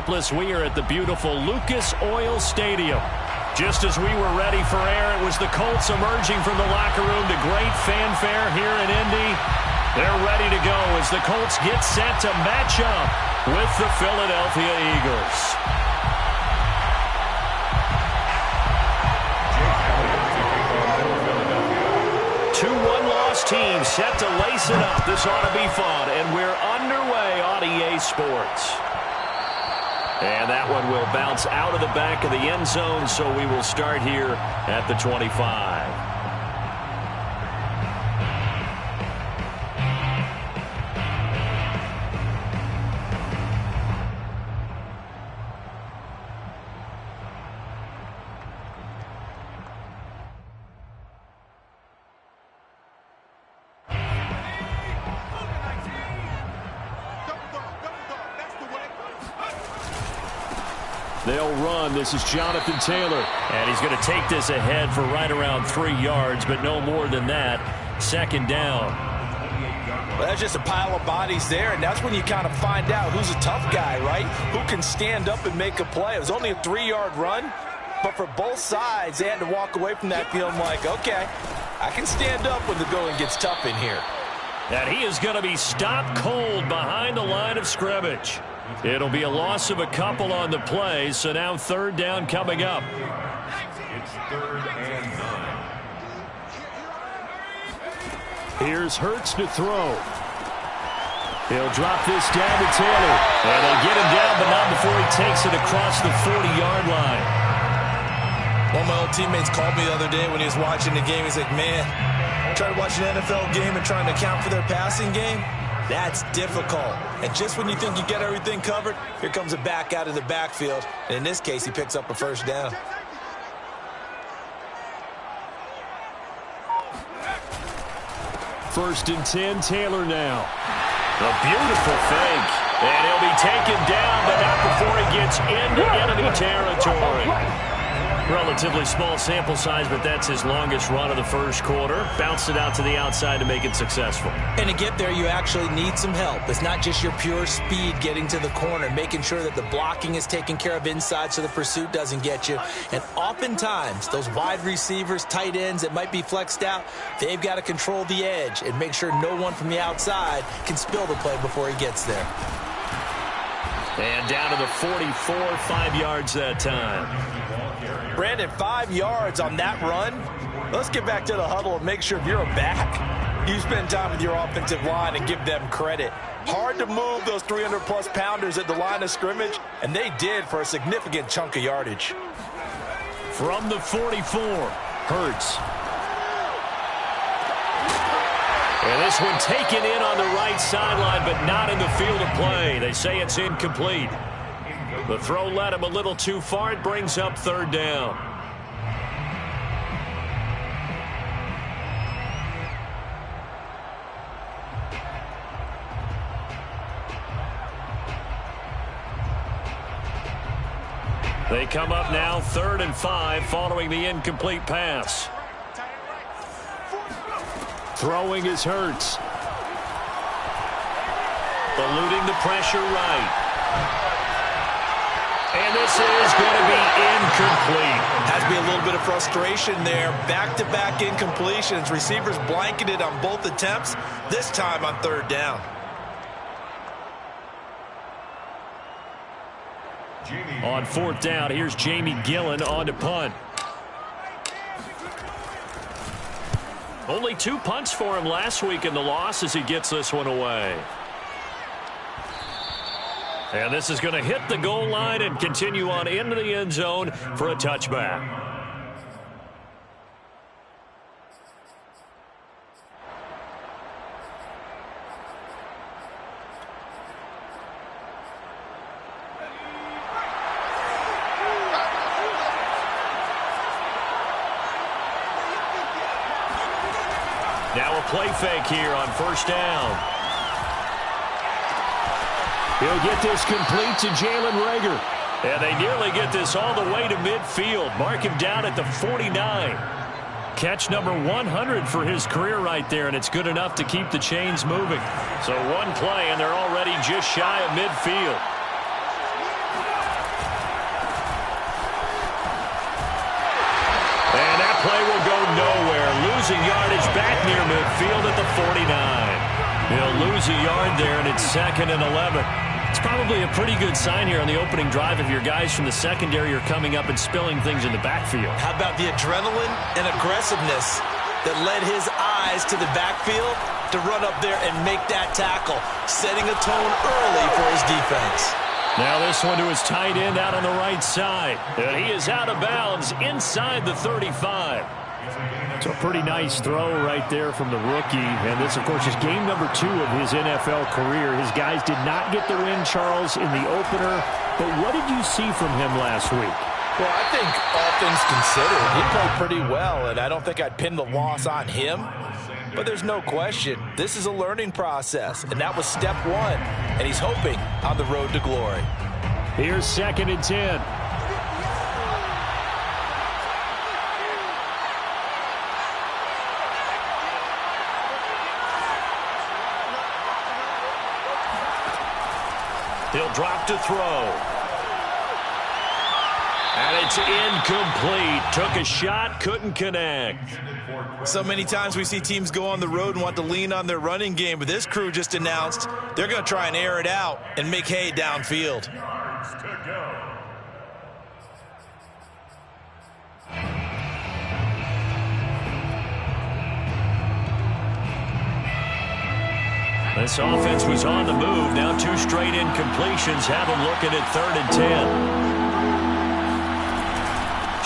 Indianapolis. We are at the beautiful Lucas Oil Stadium. Just as we were ready for air, it was the Colts emerging from the locker room to great fanfare here in Indy. They're ready to go as the Colts get set to match up with the Philadelphia Eagles. Two one-loss teams set to lace it up. This ought to be fun, and we're underway on EA Sports. And that one will bounce out of the back of the end zone, so we will start here at the 25. They'll run. This is Jonathan Taylor. And he's going to take this ahead for right around 3 yards, but no more than that. Second down. Well, that's just a pile of bodies there, and that's when you kind of find out who's a tough guy, right? Who can stand up and make a play. It was only a 3-yard run, but for both sides, they had to walk away from that feeling like, okay, I can stand up when the going gets tough in here. And he is going to be stopped cold behind the line of scrimmage. It'll be a loss of a couple on the play, so now third down coming up. It's 3rd and 9. Here's Hurts to throw. He'll drop this down to Taylor. And they'll get him down, but not before he takes it across the 40-yard line. One of my old teammates called me the other day when he was watching the game. He's like, man, trying to watch an NFL game and trying to account for their passing game? That's difficult. And just when you think you get everything covered, here comes a back out of the backfield. And in this case, he picks up a first down. First and 10, Taylor now. A beautiful fake. And he'll be taken down, but not before he gets into enemy territory. Relatively small sample size, but that's his longest run of the first quarter. Bounced it out to the outside to make it successful. And to get there, you actually need some help. It's not just your pure speed getting to the corner, making sure that the blocking is taken care of inside so the pursuit doesn't get you. And oftentimes, those wide receivers, tight ends that might be flexed out, they've got to control the edge and make sure no one from the outside can spill the play before he gets there. And down to the 44, 5 yards that time. Brandon, 5 yards on that run. Let's get back to the huddle and make sure if you're a back, you spend time with your offensive line and give them credit. Hard to move those 300-plus pounders at the line of scrimmage, and they did for a significant chunk of yardage. From the 44, Hurts. And this one taken in on the right sideline, but not in the field of play. They say it's incomplete. The throw led him a little too far. It brings up third down. They come up now 3rd and 5 following the incomplete pass. Throwing is Hurts. Eluding the pressure right. And this is going to be incomplete. Has to be a little bit of frustration there. Back-to-back incompletions. Receivers blanketed on both attempts, this time on 3rd down. On 4th down, here's Jamie Gillen on to punt. Only 2 punts for him last week in the loss as he gets this one away. And this is going to hit the goal line and continue on into the end zone for a touchback. Now a play fake here on 1st down. He'll get this complete to Jalen Reagor. And they nearly get this all the way to midfield. Mark him down at the 49. Catch number 100 for his career right there, and it's good enough to keep the chains moving. So one play, and they're already just shy of midfield. losing yardage back near midfield at the 49. He'll lose a yard there, and it's 2nd and 11. It's probably a pretty good sign here on the opening drive if your guys from the secondary are coming up and spilling things in the backfield. How about the adrenaline and aggressiveness that led his eyes to the backfield to run up there and make that tackle, setting a tone early for his defense. Now this one to his tight end out on the right side. And he is out of bounds inside the 35. It's a pretty nice throw right there from the rookie. And this, of course, is game number 2 of his NFL career. His guys did not get the win, Charles, in the opener. But what did you see from him last week? Well, I think all things considered, he played pretty well, and I don't think I'd pin the loss on him. But there's no question, this is a learning process, and that was step 1, and he's hoping on the road to glory. Here's 2nd and 10. He'll drop to throw. And it's incomplete. Took a shot, couldn't connect. So many times we see teams go on the road and want to lean on their running game, but this crew just announced they're going to try and air it out and make hay downfield. This offense was on the move. Now 2 straight incompletions have them looking at 3rd and 10.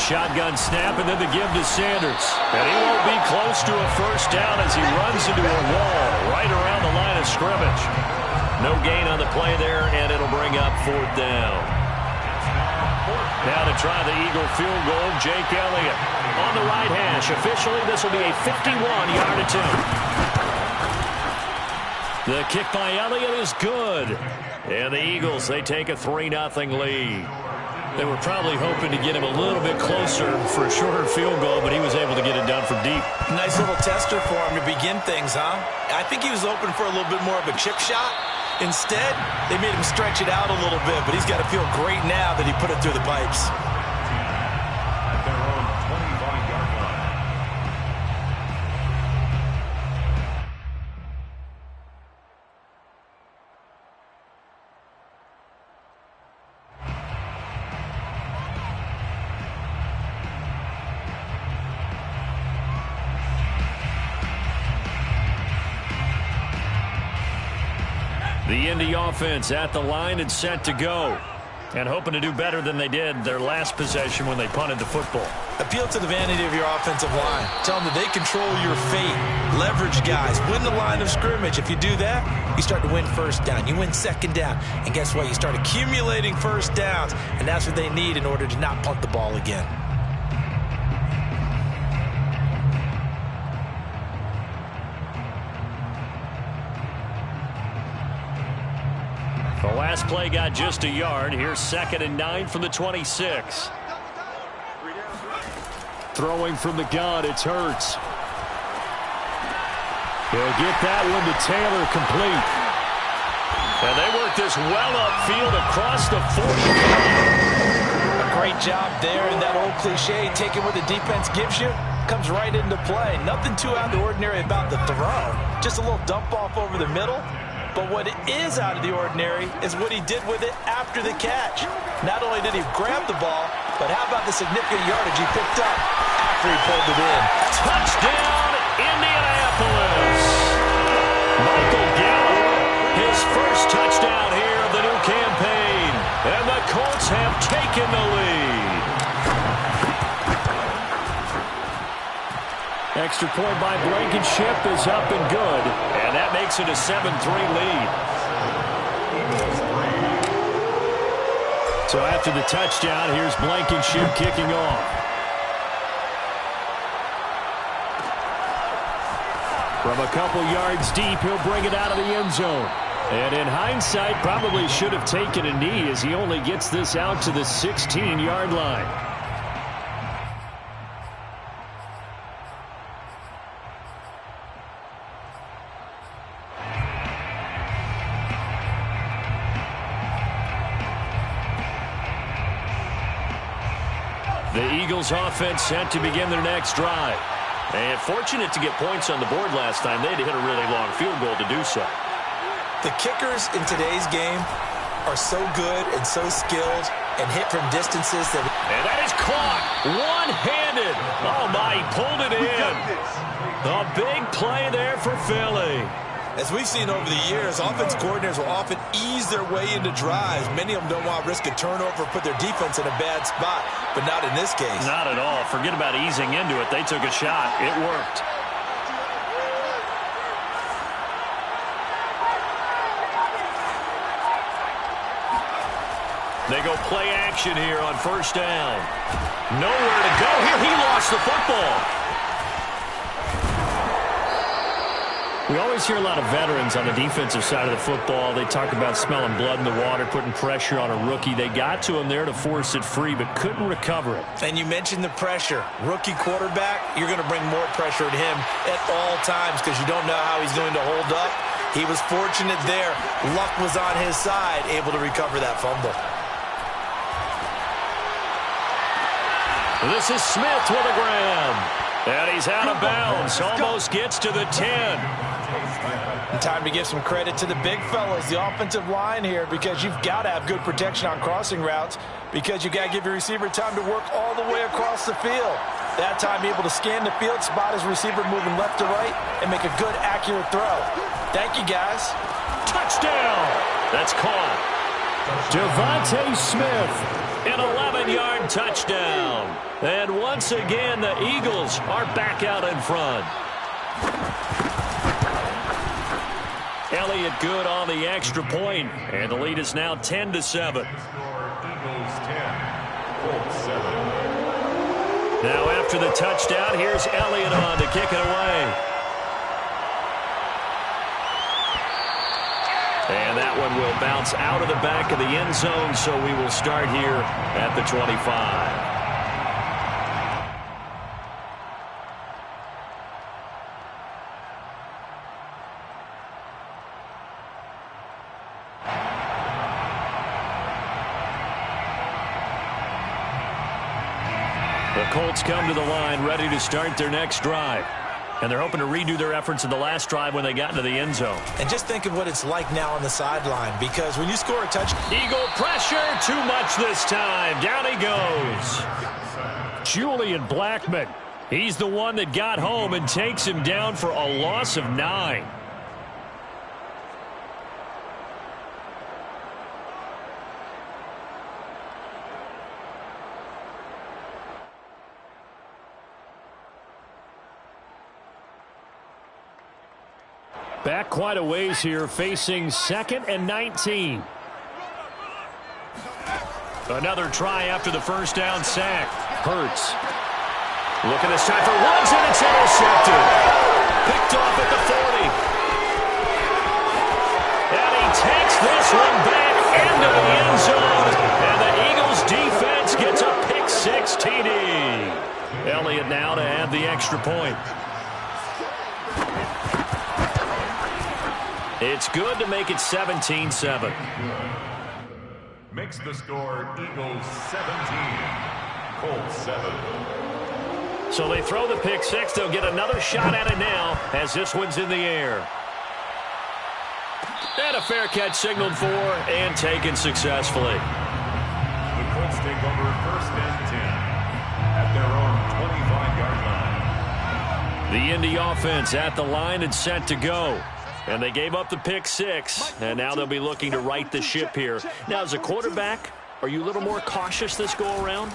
Shotgun snap and then the give to Sanders. And he won't be close to a first down as he runs into a wall right around the line of scrimmage. No gain on the play there, and it'll bring up 4th down. Now to try the Eagle field goal, Jake Elliott. On the right hash, officially this will be a 51-yard attempt. The kick by Elliott is good. And the Eagles, they take a 3-0 lead. They were probably hoping to get him a little bit closer for a shorter field goal, but he was able to get it done from deep. Nice little tester for him to begin things, huh? I think he was open for a little bit more of a chip shot. Instead, they made him stretch it out a little bit, but he's got to feel great now that he put it through the pipes. At their own 25-yard line. The Indy offense at the line and set to go. And hoping to do better than they did their last possession when they punted the football. Appeal to the vanity of your offensive line. Tell them that they control your fate. Leverage guys. Win the line of scrimmage. If you do that, you start to win first down. You win second down. And guess what? You start accumulating first downs. And that's what they need in order to not punt the ball again. The last play got just a yard. Here's 2nd and 9 from the 26. Throwing from the gun, it's Hurts. He'll get that one to Taylor, complete. And they work this well upfield across the 45. A great job there, and that old cliche, taking what the defense gives you, comes right into play. Nothing too out of the ordinary about the throw. Just a little dump off over the middle. But what is out of the ordinary is what he did with it after the catch. Not only did he grab the ball, but how about the significant yardage he picked up after he pulled it in. Touchdown, Indianapolis. Michael Gallup, his first touchdown here of the new campaign. And the Colts have taken the lead. Extra point by Blankenship is up and good. And that makes it a 7-3 lead. So after the touchdown, here's Blankenship kicking off. From a couple yards deep, he'll bring it out of the end zone. And in hindsight, probably should have taken a knee as he only gets this out to the 16-yard line. The Eagles offense set to begin their next drive. And fortunate to get points on the board last time. They had to hit a really long field goal to do so. The kickers in today's game are so good and so skilled and hit from distances that... And that is caught one-handed. Oh, my, he pulled it in. A big play there for Philly. As we've seen over the years, offense coordinators will often ease their way into drives. Many of them don't want to risk a turnover, put their defense in a bad spot, but not in this case. Not at all. Forget about easing into it. They took a shot. It worked. They go play action here on first down. Nowhere to go here. He lost the football. We always hear a lot of veterans on the defensive side of the football. They talk about smelling blood in the water, putting pressure on a rookie. They got to him there to force it free, but couldn't recover it. And you mentioned the pressure. Rookie quarterback, you're going to bring more pressure at him at all times because you don't know how he's going to hold up. He was fortunate there. Luck was on his side, able to recover that fumble. This is Smith with a grab. And he's out of bounds. Almost gets to the 10. And time to give some credit to the big fellas, the offensive line here, because you've got to have good protection on crossing routes because you've got to give your receiver time to work all the way across the field. That time able to scan the field, spot his receiver moving left to right, and make a good, accurate throw. Thank you, guys. Touchdown. That's caught. Devontae Smith, an 11-yard touchdown. And once again, the Eagles are back out in front. Elliott good on the extra point, and the lead is now 10-7. Eagles 10, Colts 7. Now after the touchdown, here's Elliott on to kick it away. And that one will bounce out of the back of the end zone, so we will start here at the 25. The Colts come to the line ready to start their next drive. And they're hoping to redo their efforts in the last drive when they got into the end zone. And just think of what it's like now on the sideline, because when you score a touchdown... Eagle pressure, too much this time. Down he goes. Julian Blackmon. He's the one that got home and takes him down for a loss of 9. Back quite a ways here, facing 2nd and 19. Another try after the first down sack. Hurts. Looking this time for Woods, and it's intercepted. Picked off at the 40. And he takes this one back into the end zone. And the Eagles defense gets a pick-6 TD. Elliott now to add the extra point. It's good to make it 17-7. Makes the score Eagles 17, Colts 7. So they throw the pick-6. They'll get another shot at it now as this one's in the air. And a fair catch signaled for and taken successfully. The Colts take over 1st and 10 at their own 25-yard line. The Indy offense at the line and set to go. And they gave up the pick-6, and now they'll be looking to right the ship here. Now, as a quarterback, are you a little more cautious this go-around?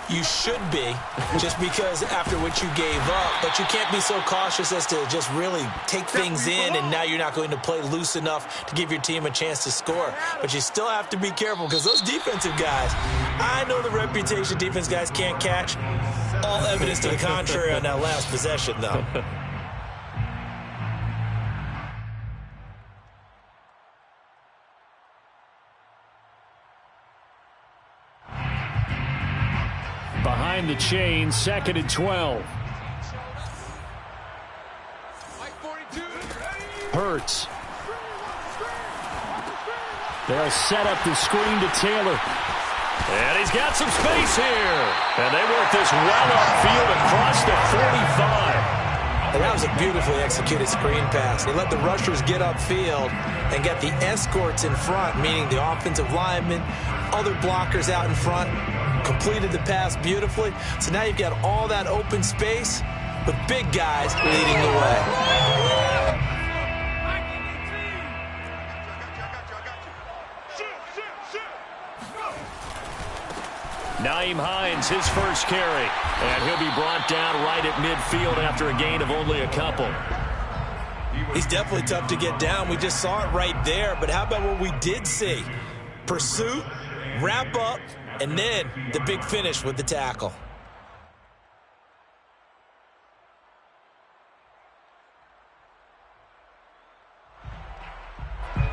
You should be, just because after what you gave up, but you can't be so cautious as to just really take things in, and now you're not going to play loose enough to give your team a chance to score. But you still have to be careful, because those defensive guys, I know the reputation defense guys can't catch. All evidence to the contrary on that last possession, though. Behind the chain, 2nd and 12. Hurts. They'll set up the screen to Taylor. And he's got some space here. And they work this well upfield across the 45. And that was a beautifully executed screen pass. They let the rushers get upfield and get the escorts in front, meaning the offensive linemen, other blockers out in front, completed the pass beautifully. So now you've got all that open space with big guys leading the way. Nyheim Hines, his first carry. And he'll be brought down right at midfield after a gain of only a couple. He's definitely tough to get down. We just saw it right there. But how about what we did see? Pursuit, wrap up, and then the big finish with the tackle.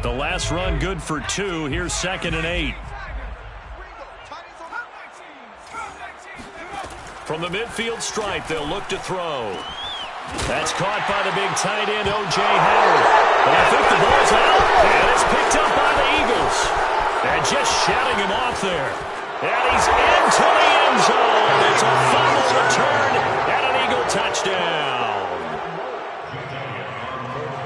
The last run good for 2. Here's 2nd and 8. From the midfield stripe, they'll look to throw. That's caught by the big tight end, O.J. Howard. And I think the ball's out, and it's picked up by the Eagles. And just shutting him off there. And he's into the end zone. It's a fumble return and an Eagle touchdown.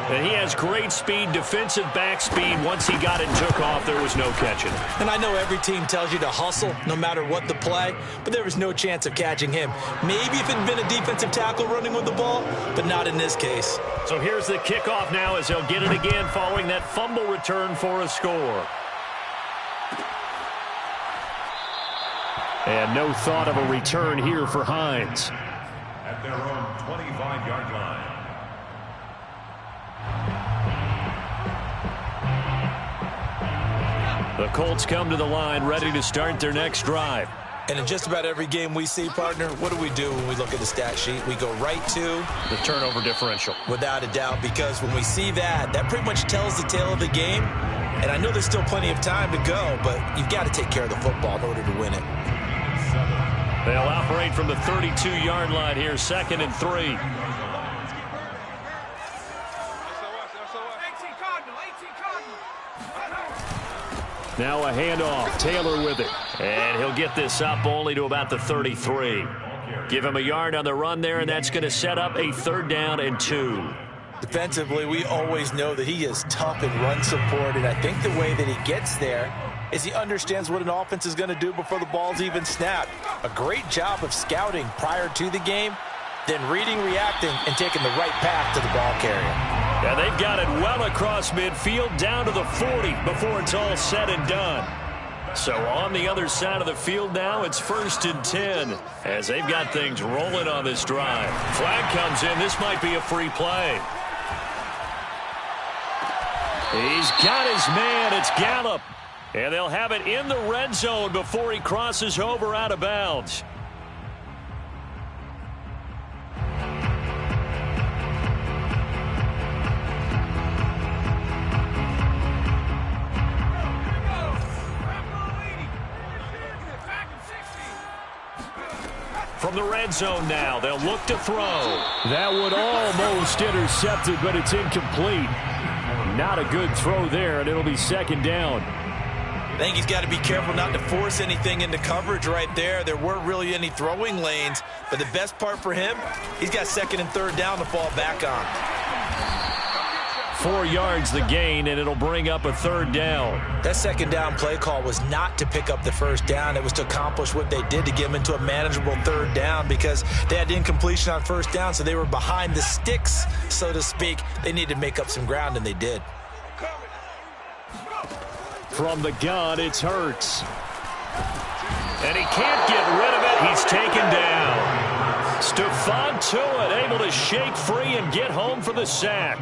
And he has great speed, defensive back speed. Once he got it and took off, there was no catching. And I know every team tells you to hustle no matter what the play, but there was no chance of catching him. Maybe if it had been a defensive tackle running with the ball, but not in this case. So here's the kickoff now as they'll get it again following that fumble return for a score. And no thought of a return here for Hines. At their own 25-yard line. The Colts come to the line ready to start their next drive. And in just about every game we see, partner, what do when we look at the stat sheet? We go right to the turnover differential. Without a doubt, because when we see that, that pretty much tells the tale of the game. And I know there's still plenty of time to go, but you've got to take care of the football in order to win it. They'll operate from the 32-yard line here, 2nd and 3. Now a handoff. Taylor with it. And he'll get this up only to about the 33. Give him a yard on the run there, and that's going to set up a 3rd down and 2. Defensively, we always know that he is tough in run support, and I think the way that he gets there is he understands what an offense is going to do before the ball's even snapped. A great job of scouting prior to the game, then reading, reacting, and taking the right path to the ball carrier. And they've got it well across midfield down to the 40 before it's all said and done. So on the other side of the field now, it's 1st and 10 as they've got things rolling on this drive. Flag comes in. This might be a free play. He's got his man. It's Gallup. And they'll have it in the red zone before he crosses over out of bounds. From the red zone now, they'll look to throw. That would almost intercepted, but it's incomplete. Not a good throw there, and it'll be 2nd down. I think he's got to be careful not to force anything into coverage right there. There weren't really any throwing lanes, but the best part for him, he's got 2nd and 3rd down to fall back on. 4 yards the gain, and it'll bring up a 3rd down. That 2nd down play call was not to pick up the 1st down. It was to accomplish what they did to get him into a manageable 3rd down because they had incompletion on 1st down, so they were behind the sticks, so to speak. They needed to make up some ground, and they did. From the gun, it's Hurts. And he can't get rid of it. He's taken down. Stephon Tuitt able to shake free and get home for the sack.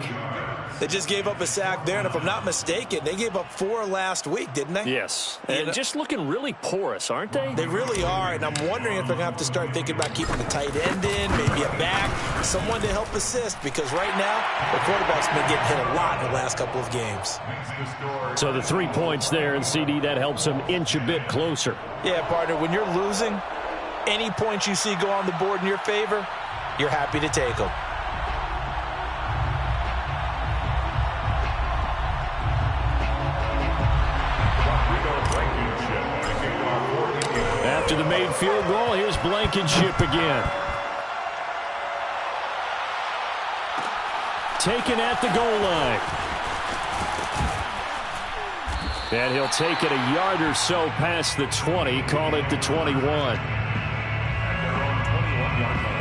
They just gave up a sack there, and if I'm not mistaken, they gave up 4 last week, didn't they? Yes. And just looking really porous, aren't they? They really are, and I'm wondering if they're going to have to start thinking about keeping the tight end in, maybe a back, someone to help assist, because right now, the quarterback's been getting hit a lot in the last couple of games. So the 3 points there, and CD, that helps them inch a bit closer. Yeah, partner, when you're losing, any points you see go on the board in your favor, you're happy to take them. After the made field goal, here's Blankenship again. Taken at the goal line. And he'll take it a yard or so past the 20, call it the 21. At their own 21-yard line.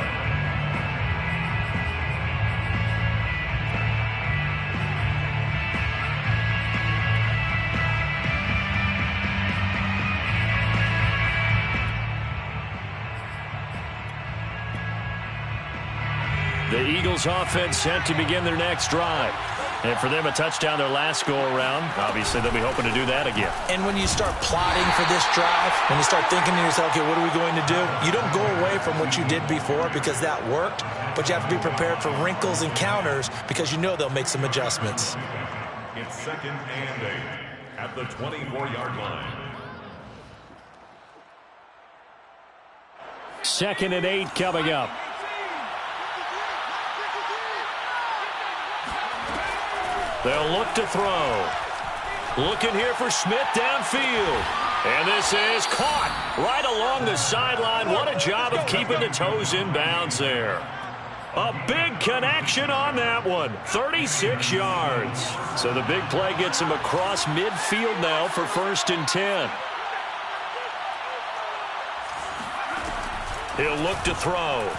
The Eagles offense set to begin their next drive. And for them, a touchdown their last go-around. Obviously, they'll be hoping to do that again. And when you start plotting for this drive, when you start thinking to yourself, okay, what are we going to do? You don't go away from what you did before because that worked, but you have to be prepared for wrinkles and counters because you know they'll make some adjustments. It's 2nd and 8 at the 24-yard line. 2nd and 8 coming up. They'll look to throw. Looking here for Smith downfield. And this is caught right along the sideline. What a job of keeping the toes in bounds there. A big connection on that one. 36 yards. So the big play gets him across midfield now for 1st and 10. He'll look to throw.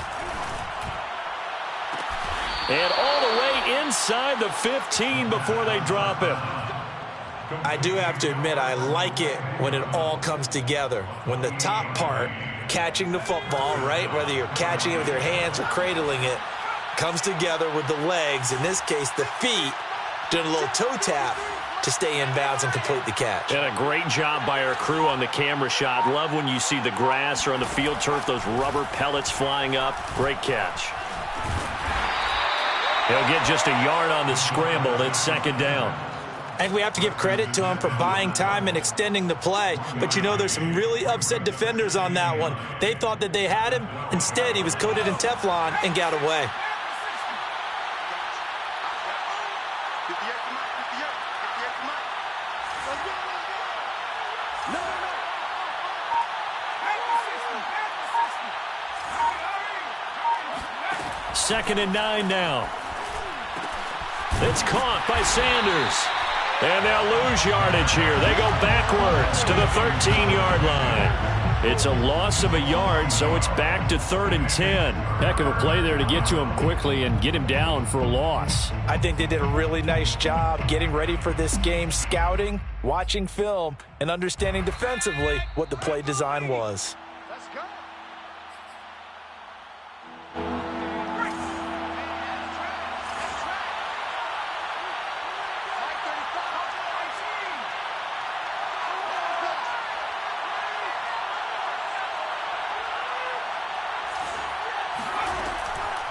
And all the way inside the 15 before they drop him. I do have to admit, I like it when it all comes together. When the top part, catching the football, right, whether you're catching it with your hands or cradling it, comes together with the legs, in this case the feet, doing a little toe tap to stay in bounds and complete the catch. And a great job by our crew on the camera shot. Love when you see the grass or on the field turf, those rubber pellets flying up. Great catch. He'll get just a yard on the scramble. It's 2nd down. And we have to give credit to him for buying time and extending the play. But you know, there's some really upset defenders on that one. They thought that they had him. Instead, he was coated in Teflon and got away. Second and 9 now. It's caught by Sanders. And they'll lose yardage here. They go backwards to the 13-yard line. It's a loss of a yard, so it's back to 3rd and 10. Heck of a play there to get to him quickly and get him down for a loss. I think they did a really nice job getting ready for this game, scouting, watching film, and understanding defensively what the play design was.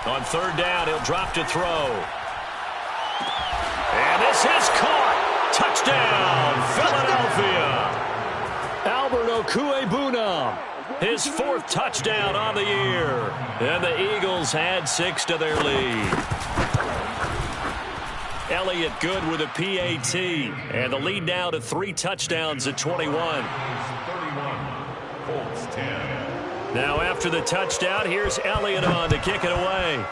On 3rd down, he'll drop to throw. And this is caught. Touchdown, Philadelphia. Albert Okwuegbunam, his 4th touchdown on the year. And the Eagles add 6 to their lead. Elliott Good with a PAT. And the lead now to 3 touchdowns at 21. 31, Colts 10. Now after the touchdown, here's Elliott on to kick it away.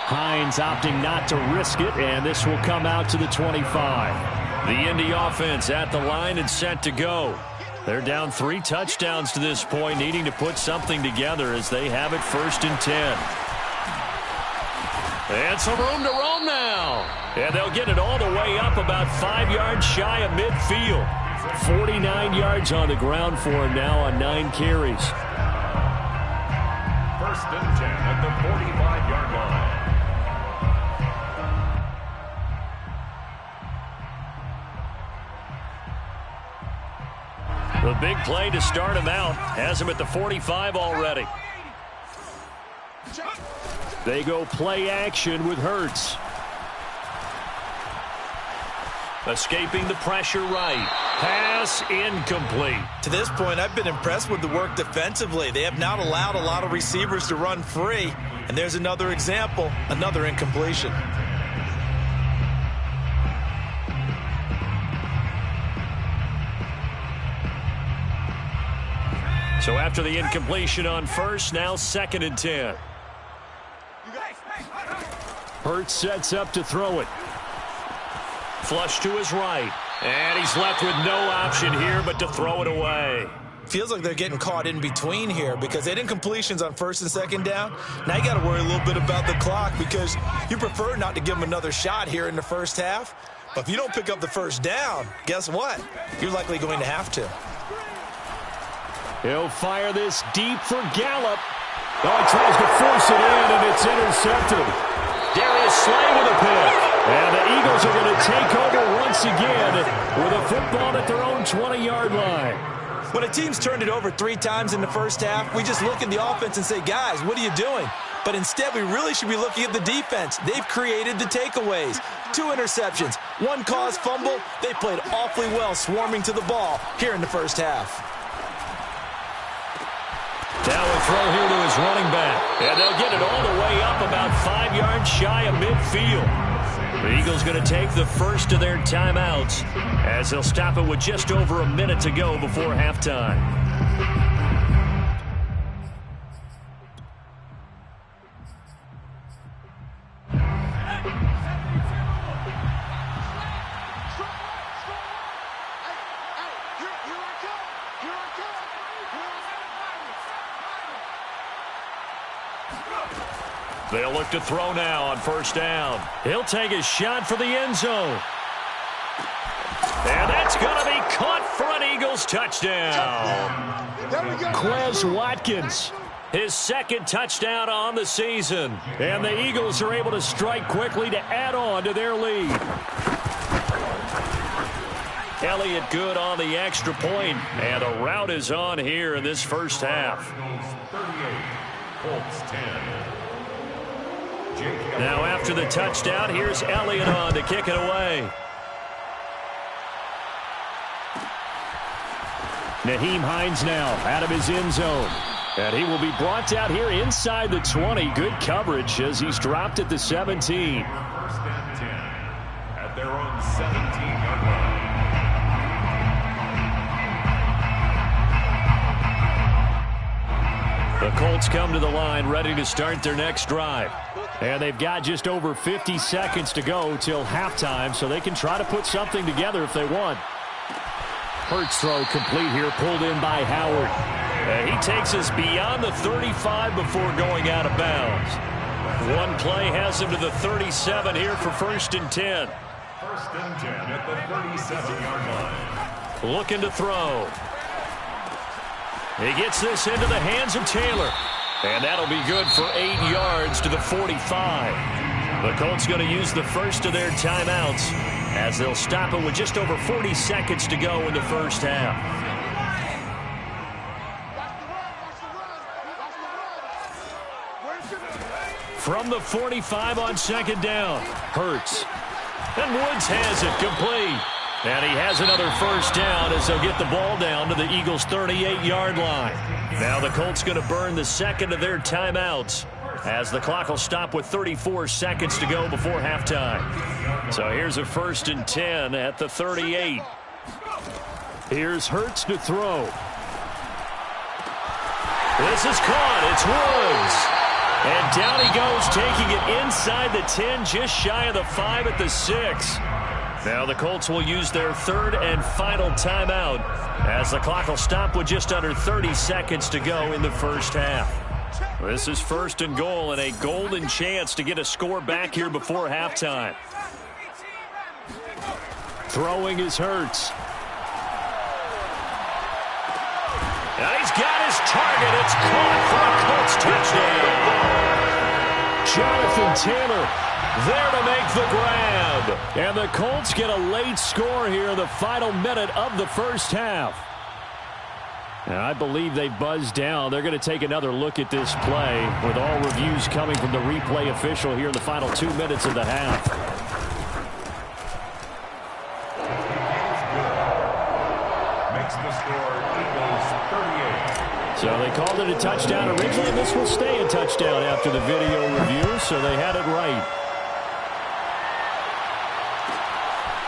Hines opting not to risk it, and this will come out to the 25. The Indy offense at the line and set to go. They're down 3 touchdowns to this point, needing to put something together as they have it 1st and 10. And some room to roam now. And they'll get it all the way up about 5 yards shy of midfield. 49 yards on the ground for him now on 9 carries. 1st and 10 at the 45-yard line. The big play to start him out has him at the 45 already. They go play action with Hurts. Escaping the pressure right. Pass incomplete. To this point, I've been impressed with the work defensively. They have not allowed a lot of receivers to run free. And there's another example, another incompletion. So after the incompletion on first, now 2nd and 10. Hurts sets up to throw it. Flush to his right. And he's left with no option here but to throw it away. Feels like they're getting caught in between here because they had incompletions on 1st and 2nd down. Now you got to worry a little bit about the clock because you prefer not to give them another shot here in the first half. But if you don't pick up the 1st down, guess what? You're likely going to have to. He'll fire this deep for Gallup. Oh, he tries to force it in, and it's intercepted. Darius Slay with a pick. And the Eagles are going to take over once again with a football at their own 20-yard line. When a team's turned it over 3 times in the first half, we just look at the offense and say, guys, what are you doing? But instead, we really should be looking at the defense. They've created the takeaways. 2 interceptions, 1 caused fumble. They played awfully well swarming to the ball here in the first half. Now a throw here to his running back. And they'll get it all the way up about 5 yards shy of midfield. The Eagles going to take the first of their timeouts as they'll stop it with just over a minute to go before halftime. They'll look to throw now on 1st down. He'll take a shot for the end zone. And that's going to be caught for an Eagles touchdown. Quez Watkins, his 2nd touchdown on the season. And the Eagles are able to strike quickly to add on to their lead. Elliott good on the extra point, and the route is on here in this first half. 38, Colts 10. Now after the touchdown, here's Elliott on to kick it away. Nyheim Hines now out of his end zone. And he will be brought down here inside the 20. Good coverage as he's dropped at the 17. 1st and 10 at their own 17-yard line. The Colts come to the line ready to start their next drive. And they've got just over 50 seconds to go till halftime, so they can try to put something together if they want. Hurts throw complete here, pulled in by Howard. And he takes us beyond the 35 before going out of bounds. One play has him to the 37 here for 1st and 10. 1st and 10 at the 37-yard line. Looking to throw. He gets this into the hands of Taylor. And that'll be good for 8 yards to the 45. The Colts going to use the first of their timeouts as they'll stop it with just over 40 seconds to go in the first half. From the 45 on 2nd down, Hurts. And Woods has it complete. And he has another 1st down as they'll get the ball down to the Eagles' 38-yard line. Now the Colts going to burn the 2nd of their timeouts as the clock will stop with 34 seconds to go before halftime. So here's a 1st and 10 at the 38. Here's Hurts to throw. This is caught. It's Woods. And down he goes, taking it inside the 10, just shy of the 5 at the 6. Now the Colts will use their 3rd and final timeout as the clock will stop with just under 30 seconds to go in the first half. This is 1st and goal and a golden chance to get a score back here before halftime. Throwing is Hurts. And he's got his target. It's caught for a Colts touchdown. Jonathan Taylor there to make the grab. And the Colts get a late score here in the final minute of the first half. And I believe they buzzed down. They're going to take another look at this play with all reviews coming from the replay official here in the final 2 minutes of the half. Makes the score Eagles 38. So they called it a touchdown originally. This will stay a touchdown after the video review, so they had it right.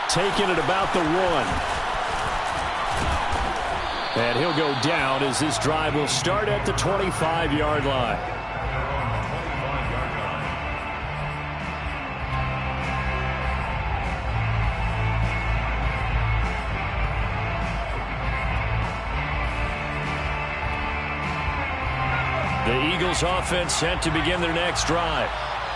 Taking it about the 1. And he'll go down as this drive will start at the 25-yard line. The Eagles offense set to begin their next drive.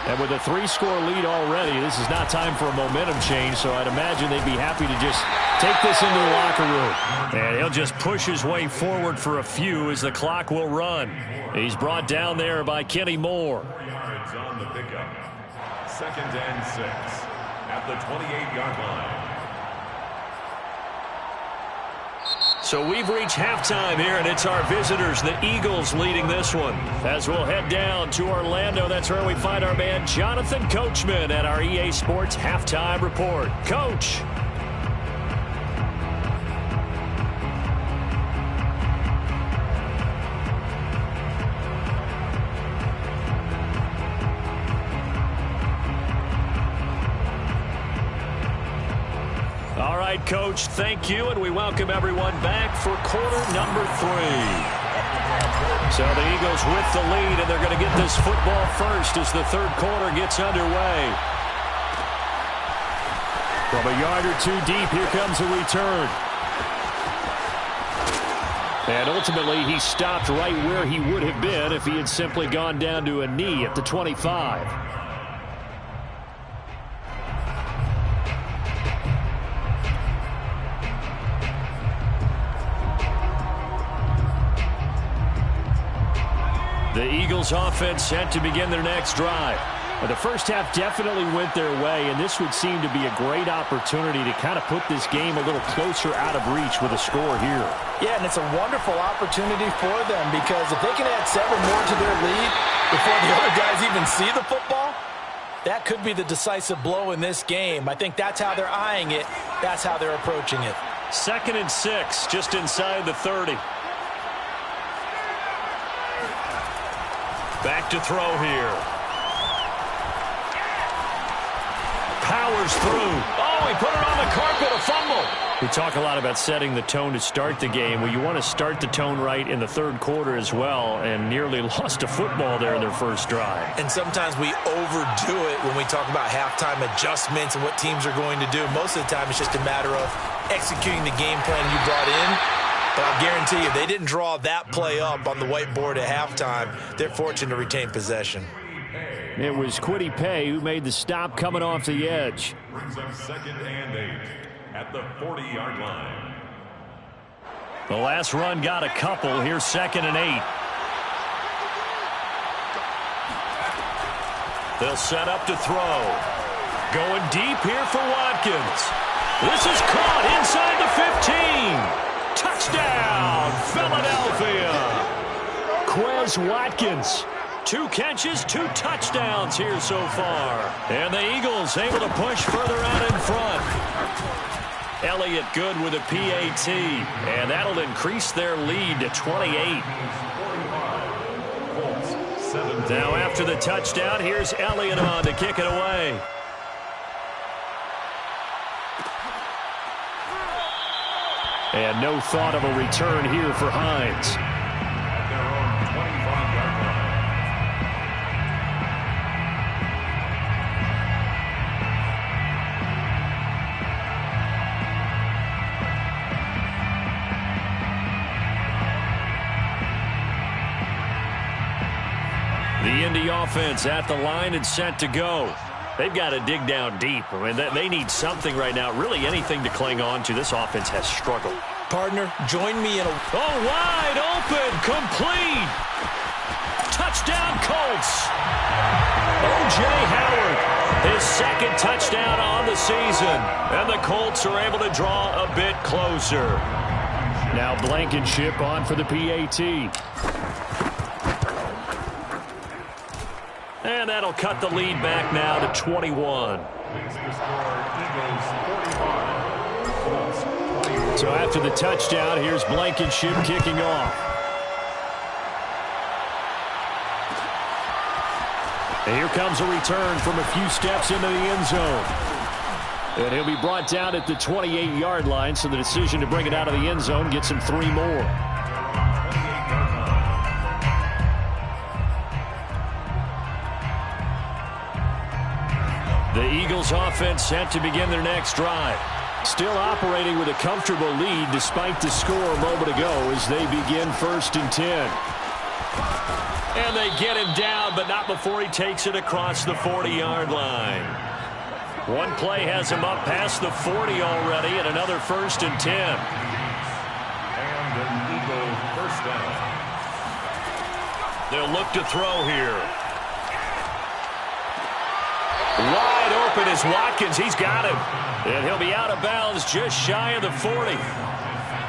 And with a 3-score lead already, this is not time for a momentum change, so I'd imagine they'd be happy to just take this into the locker room. And he'll just push his way forward for a few as the clock will run. He's brought down there by Kenny Moore. 4 yards on the pickup. 2nd and 6 at the 28-yard line. So we've reached halftime here, and it's our visitors, the Eagles, leading this one. As we'll head down to Orlando, that's where we find our man Jonathan Coachman at our EA Sports Halftime Report. Coach. All right, Coach, thank you, and we welcome everyone back for quarter number 3. So the Eagles with the lead, and they're going to get this football first as the third quarter gets underway. From a yard or two deep, here comes a return. And ultimately, he stopped right where he would have been if he had simply gone down to a knee at the 25. The Eagles offense set to begin their next drive. The first half definitely went their way, and this would seem to be a great opportunity to kind of put this game a little closer out of reach with a score here. Yeah, and it's a wonderful opportunity for them because if they can add 7 more to their lead before the other guys even see the football, that could be the decisive blow in this game. I think that's how they're eyeing it. That's how they're approaching it. 2nd and 6, just inside the 30. Back to throw here. Powers through. Oh, he put it on the carpet, a fumble. We talk a lot about setting the tone to start the game. Well, you want to start the tone right in the third quarter as well, and nearly lost a football there in their first drive. And sometimes we overdo it when we talk about halftime adjustments and what teams are going to do. Most of the time, it's just a matter of executing the game plan you brought in. But I'll guarantee you, if they didn't draw that play up on the whiteboard at halftime, they're fortunate to retain possession. It was Kwity Paye who made the stop coming off the edge. Brings up 2nd and 8 at the 40-yard line. The last run got a couple. Here's 2nd and 8. They'll set up to throw. Going deep here for Watkins. This is caught inside the 15. Touchdown, Philadelphia. Quez Watkins. 2 catches, 2 touchdowns here so far. And the Eagles able to push further out in front. Elliott good with a PAT. And that'll increase their lead to 28. Now after the touchdown, here's Elliott on to kick it away. And no thought of a return here for Hines. At their own 25-yard line. The Indy offense at the line and set to go. They've got to dig down deep. I mean, they need something right now, really anything to cling on to. This offense has struggled. Partner, join me in a... Oh, wide open, complete. Touchdown, Colts. O.J. Howard, his 2nd touchdown on the season. And the Colts are able to draw a bit closer. Now Blankenship on for the PAT. And that'll cut the lead back now to 21. So after the touchdown, here's Blankenship kicking off. And here comes a return from a few steps into the end zone. And he'll be brought down at the 28-yard line, so the decision to bring it out of the end zone gets him 3 more. The Eagles offense set to begin their next drive. Still operating with a comfortable lead despite the score a moment ago as they begin 1st and 10. And they get him down, but not before he takes it across the 40-yard line. One play has him up past the 40 already, and another 1st and 10. And an Eagle first down. They'll look to throw here. Wide open is Watkins. He's got him. And he'll be out of bounds just shy of the 40.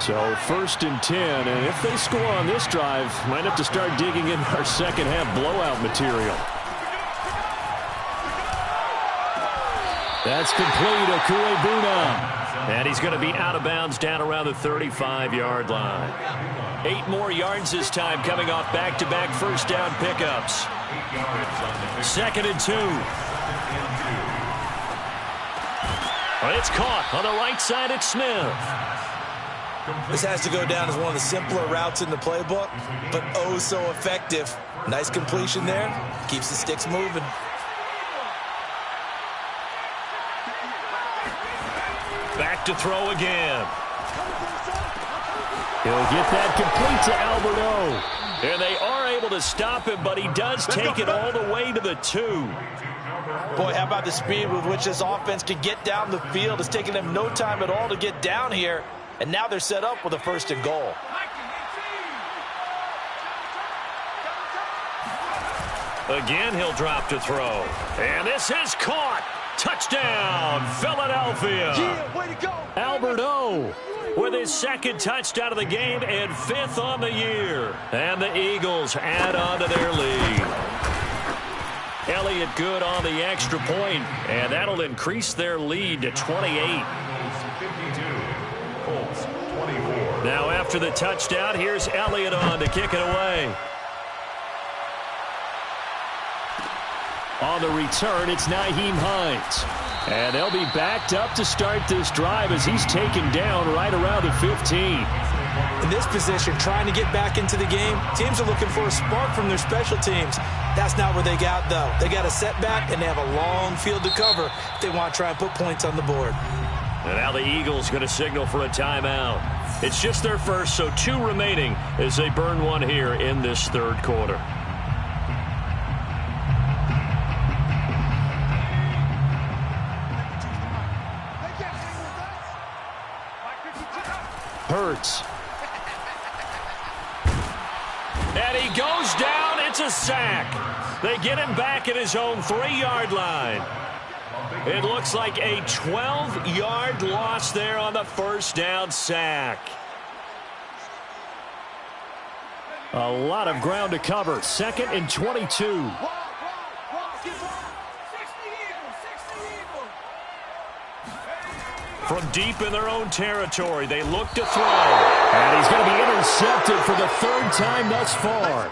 So 1st and 10. And if they score on this drive, might have to start digging in our second half blowout material. That's complete. Okuegbunam. And he's going to be out of bounds down around the 35-yard line. 8 more yards this time coming off back-to-back first down pickups. 2nd and 2. It's caught on the right side at Smith. This has to go down as one of the simpler routes in the playbook, but oh so effective. Nice completion there. Keeps the sticks moving. Back to throw again. He'll get that complete to Alberto. And they are able to stop him, but he does take it all the way to the 2. Boy, how about the speed with which this offense can get down the field? It's taking them no time at all to get down here. And now they're set up with a 1st and goal. Again, he'll drop to throw. And this is caught. Touchdown, Philadelphia. Yeah, way to go. Alberto with his 2nd touchdown of the game and 5th on the year. And the Eagles add on to their lead. Elliott Good on the extra point, and that'll increase their lead to 28. 52. Colts 24. Now after the touchdown, here's Elliott on to kick it away. On the return, it's Nyheim Hines. And they'll be backed up to start this drive as he's taken down right around the 15. In this position, trying to get back into the game, teams are looking for a spark from their special teams. That's not where they got, though. They got a setback, and they have a long field to cover if they want to try and put points on the board. And now the Eagles going to signal for a timeout. It's just their first, so 2 remaining as they burn one here in this 3rd quarter. Hurts. And he goes down. It's a sack. They get him back at his own 3-yard line. It looks like a 12-yard loss there on the 1st down sack. A lot of ground to cover. 2nd and 22. From deep in their own territory, they look to throw. And he's going to be intercepted for the 3rd time thus far.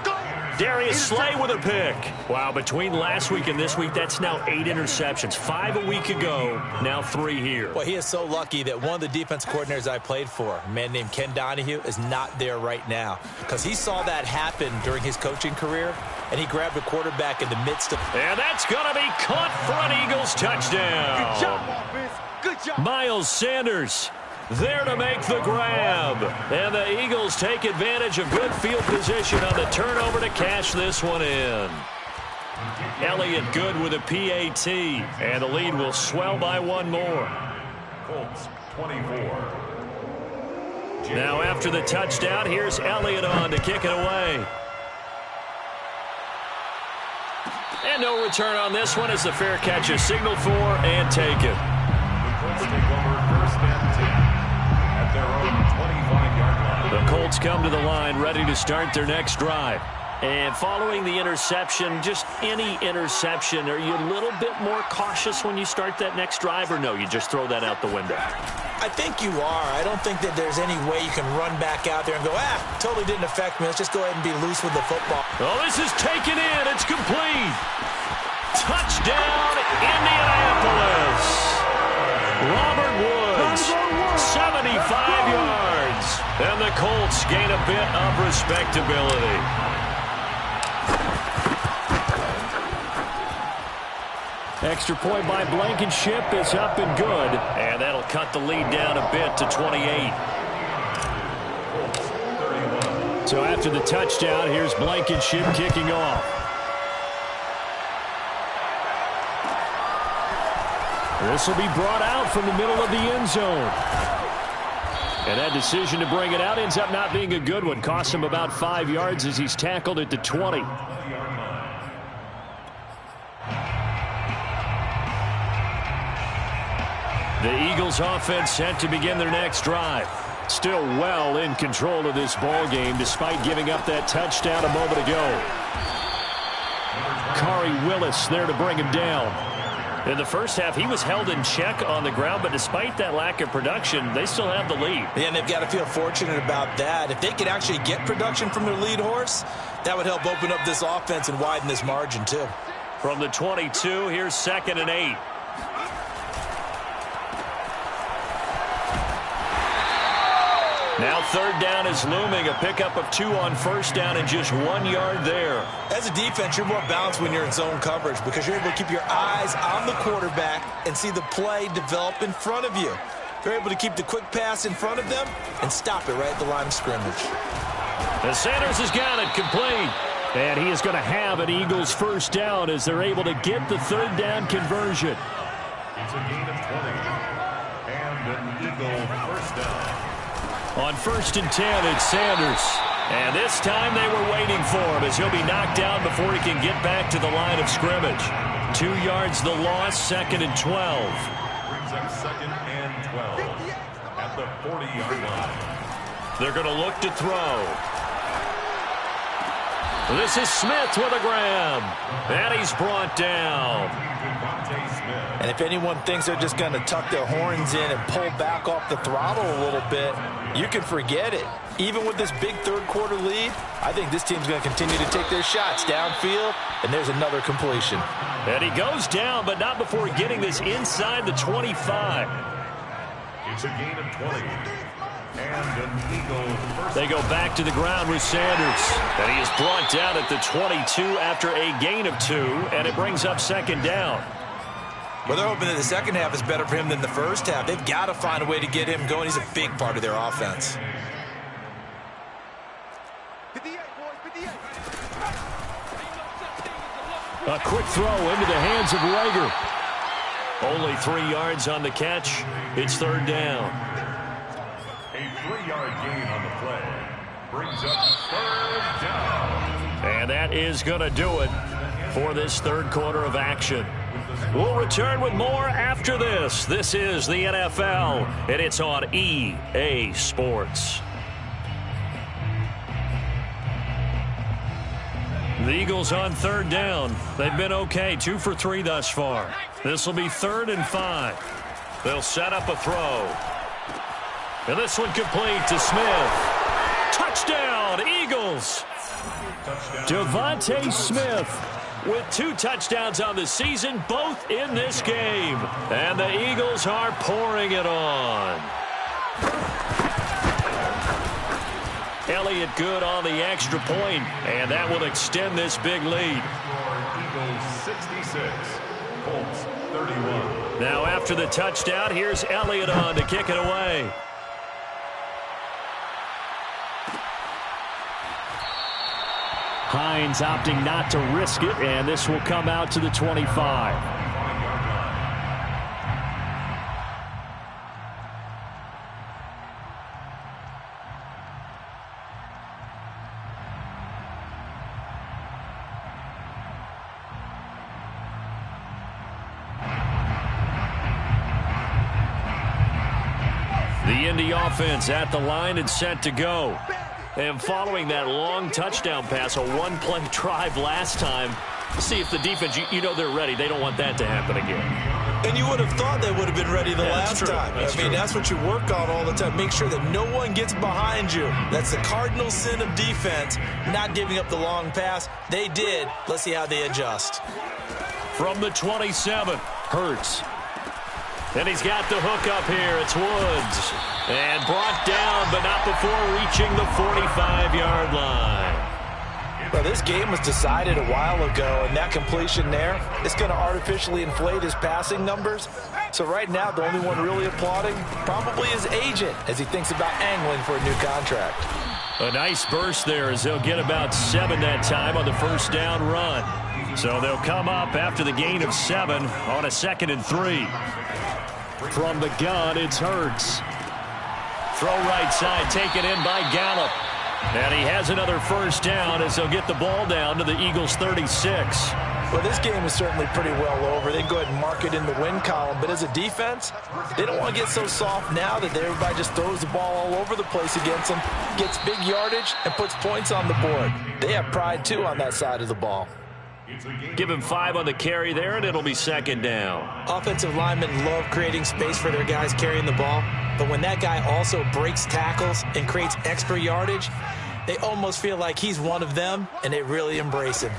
Darius Slay with a pick. Wow, between last week and this week, that's now 8 interceptions. 5 a week ago, now 3 here. Well, he is so lucky that one of the defense coordinators I played for, a man named Ken Donahue, is not there right now. Because he saw that happen during his coaching career, and he grabbed a quarterback in the midst of... And that's going to be caught for an Eagles touchdown. Good job, offense. Good job. Miles Sanders there to make the grab. And the Eagles take advantage of good field position on the turnover to cash this one in. Elliott Good with a PAT. And the lead will swell by 1 more. Colts 24. Now after the touchdown, here's Elliott on to kick it away. And no return on this one as the fair catch is signaled for and taken. The Colts take over 1st and 10 at their own 25-yard line. The Colts come to the line ready to start their next drive. And following the interception, just any interception, are you a little bit more cautious when you start that next drive, or no, you just throw that out the window? I think you are. I don't think that there's any way you can run back out there and go, totally didn't affect me. Let's just go ahead and be loose with the football. Oh, this is taken in. It's complete. Touchdown, Indianapolis. Robert Woods, 75 yards. And the Colts gain a bit of respectability. Extra point by Blankenship is up and good. And that'll cut the lead down a bit to 28. So after the touchdown, here's Blankenship kicking off. This will be brought out from the middle of the end zone. And that decision to bring it out ends up not being a good one. Costs him about 5 yards as he's tackled at the 20. The Eagles offense set to begin their next drive. Still well in control of this ball game despite giving up that touchdown a moment ago. Khari Willis there to bring him down. In the first half, he was held in check on the ground, but despite that lack of production, they still have the lead. Yeah, and they've got to feel fortunate about that. If they could actually get production from their lead horse, that would help open up this offense and widen this margin, too. From the 22, here's 2nd and 8. Now 3rd down is looming. A pickup of 2 on 1st down and just 1 yard there. As a defense, you're more balanced when you're in zone coverage because you're able to keep your eyes on the quarterback and see the play develop in front of you. They're able to keep the quick pass in front of them and stop it right at the line of scrimmage. And Sanders has got it complete. And he is going to have an Eagles 1st down as they're able to get the 3rd down conversion. It's a gain of 20. And an Eagle 1st down. On 1st and 10, it's Sanders. And this time they were waiting for him as he'll be knocked down before he can get back to the line of scrimmage. 2 yards the loss, 2nd and 12. Brings up 2nd and 12 at the 40-yard line. They're going to look to throw. This is Smith with a grab. And he's brought down. And if anyone thinks they're just going to tuck their horns in and pull back off the throttle a little bit, you can forget it. Even with this big 3rd quarter lead, I think this team's going to continue to take their shots downfield, and there's another completion. And he goes down, but not before getting this inside the 25. It's a gain of 20. And an Eagle 1st. They go back to the ground with Sanders. And he is brought down at the 22 after a gain of 2, and it brings up 2nd down. Well, they're hoping that the second half is better for him than the first half. They've got to find a way to get him going. He's a big part of their offense. 58, boys, 58. A quick throw into the hands of Rager. Only 3 yards on the catch. It's 3rd down. A 3-yard gain on the play. Brings up 3rd down. And that is going to do it for this 3rd quarter of action. We'll return with more after this. This is the NFL, and it's on EA Sports. The Eagles on 3rd down. They've been okay, 2 for 3 thus far. This will be 3rd and 5. They'll set up a throw. And this one complete to Smith. Touchdown, Eagles! Devontae Smith with 2 touchdowns on the season, both in this game. And the Eagles are pouring it on. Elliott good on the extra point, and that will extend this big lead. Eagles 66, Colts 31. Now after the touchdown, here's Elliott on to kick it away. Hines opting not to risk it, and this will come out to the 25. The Indy offense at the line and set to go. And following that long touchdown pass, a one-play drive last time, see if the defense, you know they're ready. They don't want that to happen again. And you would have thought they would have been ready the last time. I mean, that's what you work on all the time. Make sure that no one gets behind you. That's the cardinal sin of defense, not giving up the long pass. They did. Let's see how they adjust. From the 27, Hurts. And he's got the hook up here. It's Woods. And brought down, but not before reaching the 45-yard line. Well, this game was decided a while ago, and that completion there is going to artificially inflate his passing numbers. So right now, the only one really applauding probably his agent as he thinks about angling for a new contract. A nice burst there as they'll get about 7 that time on the first down run. So they'll come up after the gain of 7 on a 2nd and 3. From the gun, it's Hurts. Throw right side, taken in by Gallup. And he has another first down as they'll get the ball down to the Eagles' 36. Well, this game is certainly pretty well over. They can go ahead and mark it in the win column. But as a defense, they don't want to get so soft now that everybody just throws the ball all over the place against them, gets big yardage, and puts points on the board. They have pride, too, on that side of the ball. Give him 5 on the carry there, and it'll be 2nd down. Offensive linemen love creating space for their guys carrying the ball. But when that guy also breaks tackles and creates extra yardage, they almost feel like he's one of them, and they really embrace him.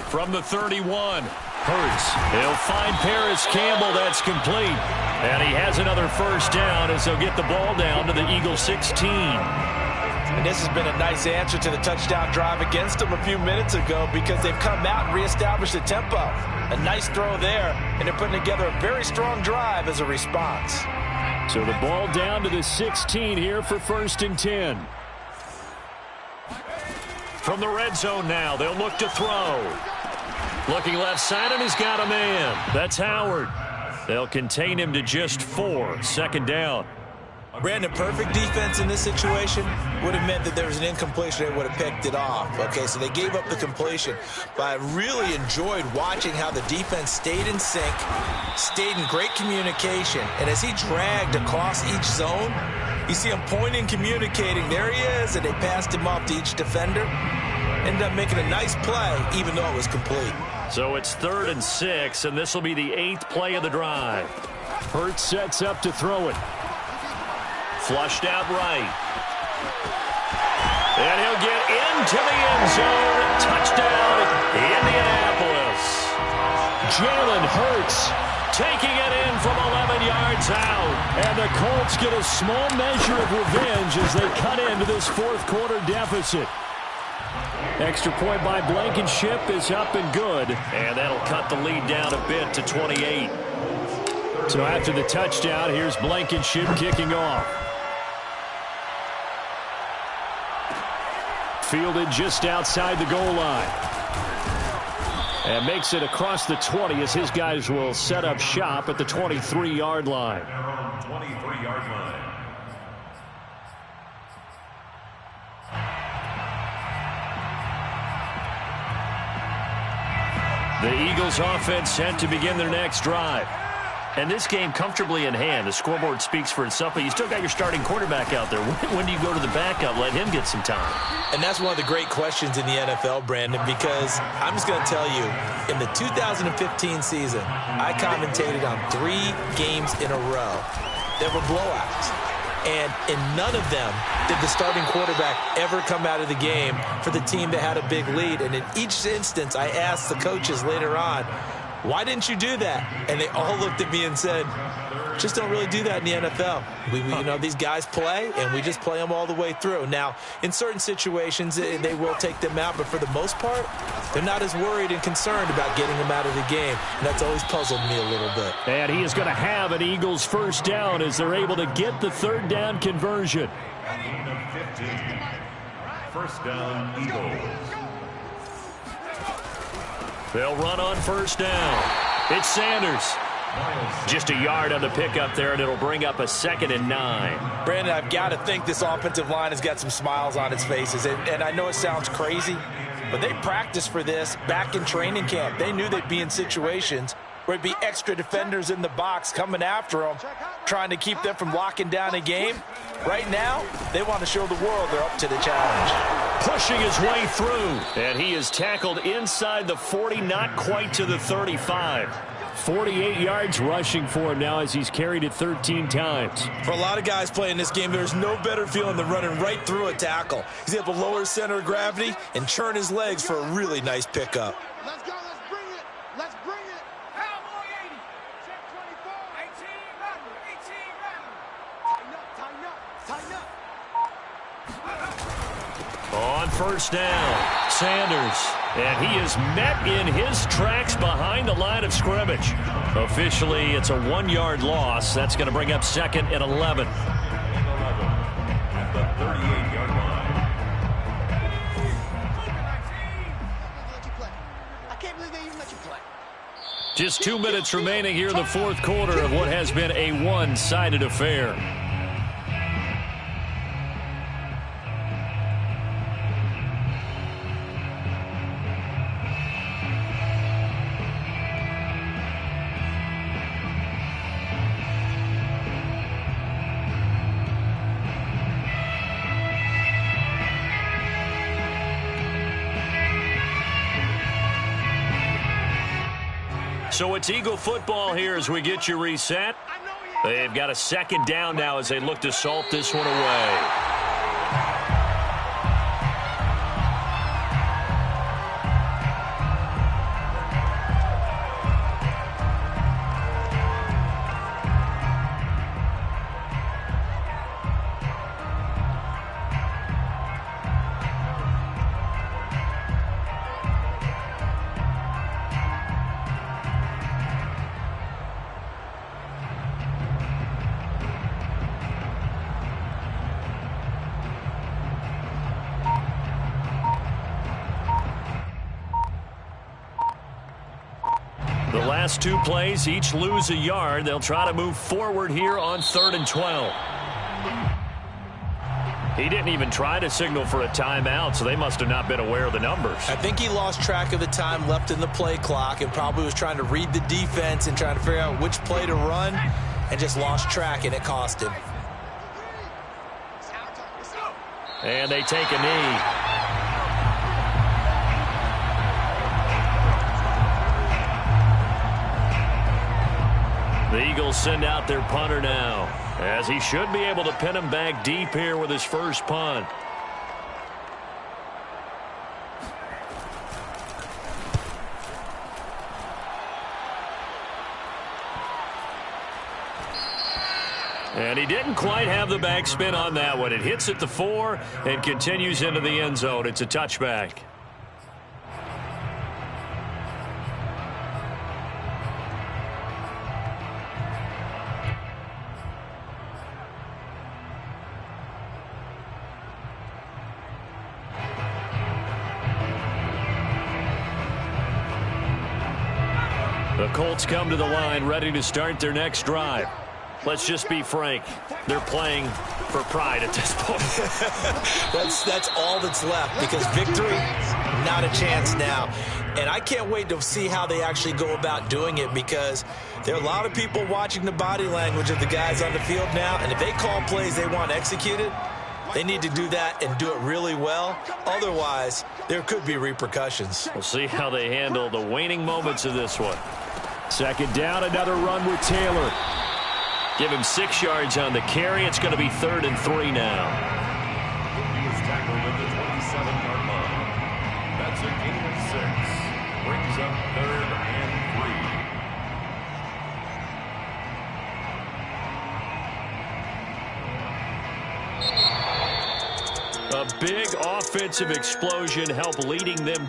From the 31, Hurts. He'll find Paris Campbell. That's complete. And he has another first down as they'll get the ball down to the Eagles' 16. And this has been a nice answer to the touchdown drive against them a few minutes ago because they've come out and reestablished the tempo. A nice throw there, and they're putting together a very strong drive as a response. So the ball down to the 16 here for 1st and 10. From the red zone now, they'll look to throw. Looking left side, and he's got a man. That's Howard. They'll contain him to just 4. 2nd down. Brandon, perfect defense in this situation would have meant that there was an incompletion. They would have picked it off. Okay, so they gave up the completion. But I really enjoyed watching how the defense stayed in sync, stayed in great communication. And as he dragged across each zone, you see him pointing, communicating. There he is, and they passed him off to each defender. Ended up making a nice play, even though it was complete. So it's 3rd and 6, and this will be the 8th play of the drive. Hurts sets up to throw it. Flushed out right. And he'll get into the end zone. Touchdown, Indianapolis. Jalen Hurts taking it in from 11 yards out. And the Colts get a small measure of revenge as they cut into this 4th quarter deficit. Extra point by Blankenship is up and good. And that'll cut the lead down a bit to 28. So after the touchdown, here's Blankenship kicking off. Fielded just outside the goal line. And makes it across the 20 as his guys will set up shop at the 23-yard line. 23-yard line. The Eagles offense set to begin their next drive. And this game comfortably in hand. The scoreboard speaks for itself, but you still got your starting quarterback out there. When do you go to the backup, let him get some time? And that's one of the great questions in the NFL, Brandon, because I'm just going to tell you, in the 2015 season, I commentated on 3 games in a row that were blowouts. And in none of them did the starting quarterback ever come out of the game for the team that had a big lead. And in each instance, I asked the coaches later on, why didn't you do that? And they all looked at me and said, just don't really do that in the NFL. You know, these guys play, and we just play them all the way through. Now, in certain situations, they will take them out, but for the most part, they're not as worried and concerned about getting them out of the game. And that's always puzzled me a little bit. And he is going to have an Eagles first down as they're able to get the 3rd down conversion. First down, Eagles. They'll run on first down. It's Sanders. Just a yard on the pickup there, and it'll bring up a 2nd and 9. Brandon, I've got to think this offensive line has got some smiles on its faces. And I know it sounds crazy, but they practiced for this back in training camp. They knew they'd be in situations where it'd be extra defenders in the box coming after them, trying to keep them from locking down a game. Right now, they want to show the world they're up to the challenge. Pushing his way through, and he is tackled inside the 40, not quite to the 35. 48 yards rushing for him now as he's carried it 13 times. For a lot of guys playing this game, there's no better feeling than running right through a tackle. He's able to lower his center of gravity and churn his legs for a really nice pickup. Let's go. Let's bring it. Let's bring it. Cowboy 80. Check 24. 18. Tighten up. On first down, Sanders. And he is met in his tracks behind the line of scrimmage. Officially, it's a 1-yard loss. That's going to bring up 2nd and 11. At the 38-yard line. I can't believe they even let you play. Just 2 minutes remaining here in the fourth quarter of what has been a one-sided affair. So it's Eagle football here as we get you reset. They've got a 2nd down now as they look to salt this one away. The last 2 plays, each lose a yard. They'll try to move forward here on 3rd and 12. He didn't even try to signal for a timeout, so they must have not been aware of the numbers. I think he lost track of the time left in the play clock and probably was trying to read the defense and trying to figure out which play to run and just lost track, and it cost him. And they take a knee. The Eagles send out their punter now, as he should be able to pin him back deep here with his first punt. And he didn't quite have the backspin on that one. It hits at the 4 and continues into the end zone. It's a touchback. The Colts come to the line ready to start their next drive. Let's just be frank. They're playing for pride at this point. That's all that's left, because victory, not a chance now. And I can't wait to see how they actually go about doing it, because there are a lot of people watching the body language of the guys on the field now, and if they call plays they want executed, they need to do that and do it really well. Otherwise, there could be repercussions. We'll see how they handle the waning moments of this one. 2nd down, another run with Taylor. Give him 6 yards on the carry. It's going to be 3rd and 3 now. He was tackled at the 27-yard line. That's a gain of 6. Brings up 3rd and 3. A big offensive explosion helped leading them